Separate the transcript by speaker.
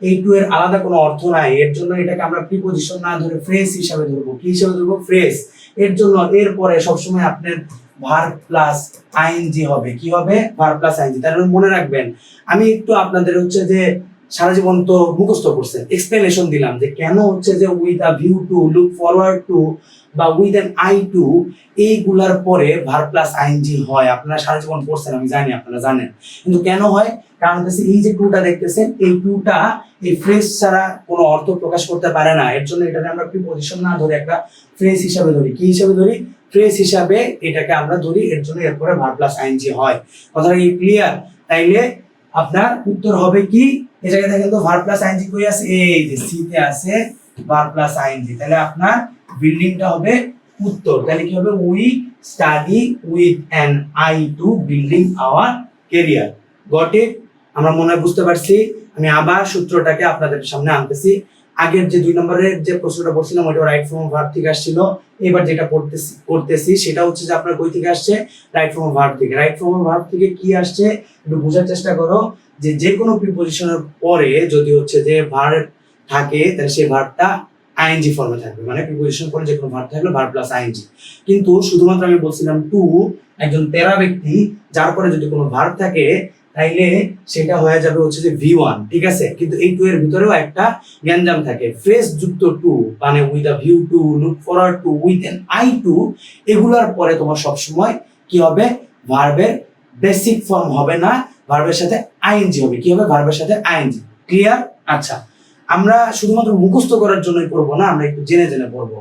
Speaker 1: এই টু এর আলাদা কোনো অর্থ নাই, এর জন্য এটাকে আমরা প্রিপজিশন না ধরে ফ্রেজ হিসাবে ধরবো। কি হিসাবে ধরবো? ফ্রেজ। এর জন্য এরপরে সবসময় আপনার ভার্ব প্লাস আইএনজি হবে। কি হবে? Verb plus ING. তার মানে মনে রাখবেন, আমি একটু আপনাদের হচ্ছে যে সারা জীবন তো মুখস্থ করছেন, এক্সপ্লেনেশন দিলাম যে কেন হচ্ছে যে with a view to, look forward two বা উইথ অ্যান আই টু এইগুলার পরে ভার্ব প্লাস আইএনজি হয়। আপনারা সারা জীবন পড়ছেন, আমি জানি আপনারা জানেন, কিন্তু কেন হয়? কারণ হচ্ছে এই যে টুটা দেখতেছেন, এই টুটা এই ফ্রেজ ছাড়া কোনো অর্থ প্রকাশ করতে পারে না। এর জন্য এটাকে আমরা প্রিপজিশন না ধরে একটা ফ্রেজ হিসাবে ধরি। কি হিসাবে ধরি? ফ্রেজ হিসাবে এটাকে আমরা ধরি। এর জন্য এরপরে ভার্ব প্লাস আইএনজি হয়। কথাটা কি ক্লিয়ার? তাইলে আপনার উত্তর হবে কি? এই জায়গায় দেখেন তো ভার্ব প্লাস আইএনজি কই আছে? এই যে সি তে আছে ভার্ব প্লাস আইএনজি। তাহলে আপনার বিল্ডিংটা হবে উত্তর। তাহলে কি হবে? We study with an eye to building our career. Got it? আমরা মনে হয় বুঝতে পারছি। আমি আবার সূত্রটাকে আপনাদের সামনে আনতেছি। আগের যে 2 নম্বরের যে প্রশ্নটা বলছিলাম ওটা রাইট ফর্ম অফ ভার্ব থেকে আসছিল। এবার যেটা করতেছি সেটা হচ্ছে যে আপনার কই থেকে আসছে? রাইট ফর্ম অফ ভার্ব থেকে। রাইট ফর্ম অফ ভার্ব থেকে কি আসছে একটু বোঝার চেষ্টা করো। যে কোনো প্রিপজিশনের পরে যদি হচ্ছে যে ভার্ব থাকে তাহলে সেই ভার্বটা আইএনজি ফর্মে থাকবে। মানে প্রিপজিশন পরে যে কোনো ভার্ব থাকলে ভার্ব প্লাস আইএনজি। কিন্তু শুধুমাত্র আমি বলছিলাম টু একজন তেরা ব্যক্তি, যার পরে যদি কোনো ভার্ব থাকে তাইলে সেটা হয়ে যাবে হচ্ছে যে V1, ঠিক আছে? কিন্তু এই টু এর ভিতরেও একটা গ্যাঞ্জাম থাকে। ফ্রেজ যুক্ত টু মানে with a view to, look forward to, with an eye to, এগুলার পরে তোমার সবসময় কি হবে? ভার্বের বেসিক ফর্ম হবে না, ভার্বের সাথে আইএনজি হবে। কি হবে? ভার্বের সাথে আইএনজি। ক্লিয়ার? আচ্ছা, আমরা শুধুমাত্র মুখস্থ করার জন্যই পড়বো না, আমরা একটু জেনে জেনে পড়বো।